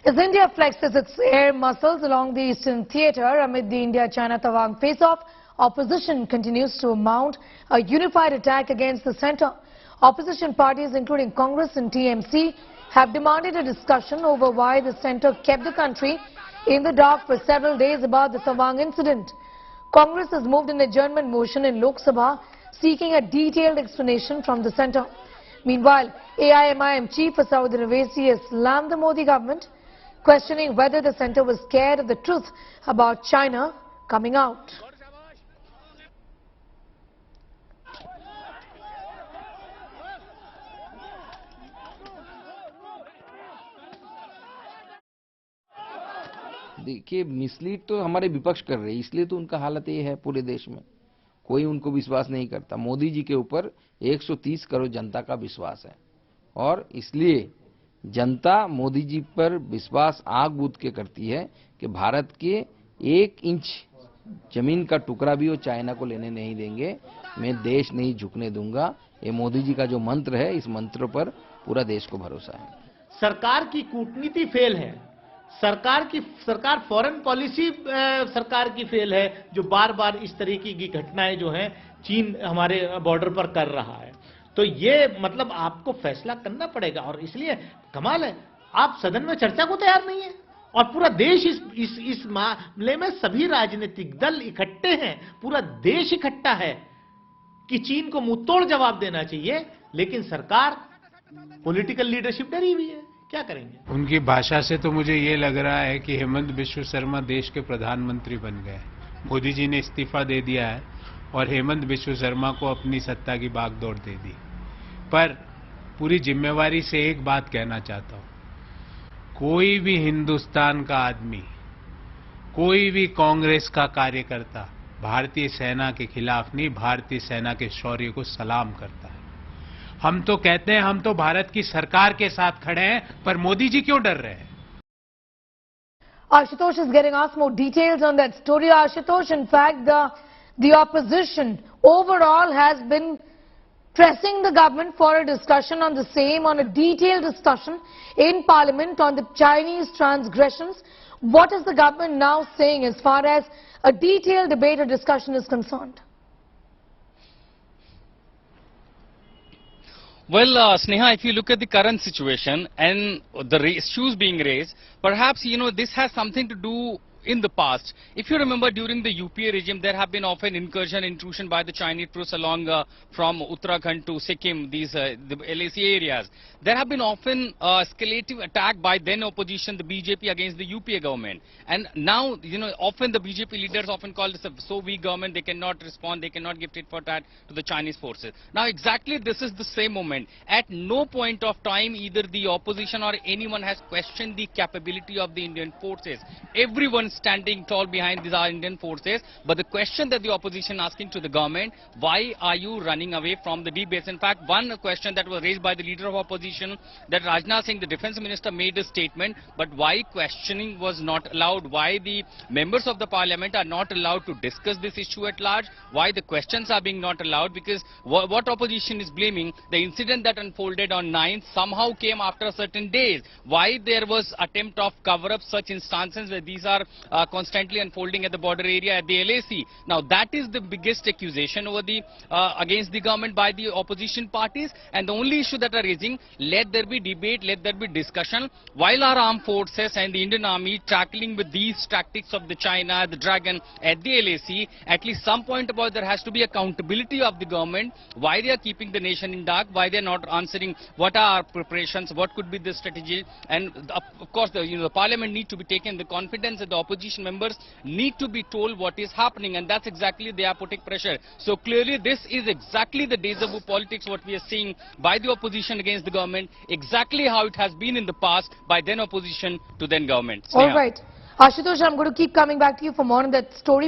As India flexes its air muscles along the Eastern Theatre amid the India-China Tawang face-off, opposition continues to mount a unified attack against the centre. Opposition parties including Congress and TMC have demanded a discussion over why the centre kept the country in the dark for several days about the Tawang incident. Congress has moved an adjournment motion in Lok Sabha seeking a detailed explanation from the centre. Meanwhile, AIMIM Chief Asauddin Owaisi has slammed the Modi government, questioning whether the centre was scared of the truth about China coming out. देखिए, mislead तो हमारे विपक्ष कर रहे हैं, इसलिए तो उनका हालत ये है पूरे देश में। कोई उनको विश्वास नहीं करता। मोदी जी के ऊपर 130 करोड़ जनता का विश्वास है और इसलिए जनता मोदी जी पर विश्वास आग बूझ के करती है कि भारत के 1 इंच जमीन का टुकड़ा भी वो चाइना को लेने नहीं देंगे। मैं देश नहीं झुकने दूंगा। ये मोदी जी का जो मंत्र है, इस मंत्र पर पूरा देश को भरोसा है। सरकार की कूटनीति फेल है। सरकार फॉरेन पॉलिसी सरकार की फेल है, जो बार बार इस तरीके की घटनाएं जो हैं चीन हमारे बॉर्डर पर कर रहा है। तो ये मतलब आपको फैसला करना पड़ेगा और इसलिए कमाल है, आप सदन में चर्चा को तैयार नहीं है और पूरा देश इस मामले में सभी राजनीतिक दल इकट्ठे हैं, पूरा देश इकट्ठा है कि चीन को मुंहतोड़ जवाब देना चाहिए, लेकिन सरकार पॉलिटिकल लीडरशिप डरी हुई है। क्या करेंगे? उनकी भाषा से तो मुझे ये लग रहा है कि हेमंत बिश्व शर्मा देश के प्रधानमंत्री बन गए। मोदी जी ने इस्तीफा दे दिया है और हेमंत बिश्व शर्मा को अपनी सत्ता की बागडोर दे दी। पर पूरी जिम्मेवारी से एक बात कहना चाहता हूं, कोई भी हिंदुस्तान का आदमी, कोई भी कांग्रेस का कार्यकर्ता भारतीय सेना के खिलाफ नहीं, भारतीय सेना के शौर्य को सलाम करता है। हम तो कहते हैं हम तो भारत की सरकार के साथ खड़े हैं, पर मोदी जी क्यों डर रहे हैं? Ashutosh is getting us more details on that story. Ashutosh, in fact, the opposition overall has been pressing the government for a discussion on the same, on a detailed discussion in Parliament on the Chinese transgressions. What is the government now saying as far as a detailed debate or discussion is concerned? Well, Sneha, if you look at the current situation and the issues being raised, perhaps, this has something to do in the past. If you remember, during the UPA regime, there have been often intrusion by the Chinese troops along from Uttarakhand to Sikkim, the LAC areas. There have been often escalative attack by then opposition, the BJP, against the UPA government. And now, often the BJP leaders often call this a so weak government, they cannot respond, they cannot give tit for tat to the Chinese forces. Now, exactly this is the same moment. At no point of time, either the opposition or anyone has questioned the capability of the Indian forces. Everyone standing tall behind these Indian forces, but the question that the opposition asking to the government, why are you running away from the debates? In fact, one question that was raised by the leader of opposition, that Rajnath Singh, the defense minister, made a statement, but why questioning was not allowed? Why the members of the parliament are not allowed to discuss this issue at large? Why the questions are being not allowed? Because what opposition is blaming, the incident that unfolded on 9th somehow came after certain days. Why there was attempt of cover-up such instances where these are constantly unfolding at the border area at the LAC. Now that is the biggest accusation over the against the government by the opposition parties, and the only issue that are raising, let there be debate, let there be discussion, while our armed forces and the Indian army tackling with these tactics of the China, the Dragon at the LAC, at least some point about there has to be accountability of the government, why they are keeping the nation in dark, why they are not answering what are our preparations, what could be the strategy, and of course the parliament need to be taken the confidence that the opposition members need to be told what is happening, and that's exactly they are putting pressure. So clearly this is exactly the deja vu politics what we are seeing by the opposition against the government, exactly how it has been in the past by then opposition to then government. All right. Ashutosh, I'm going to keep coming back to you for more on that story.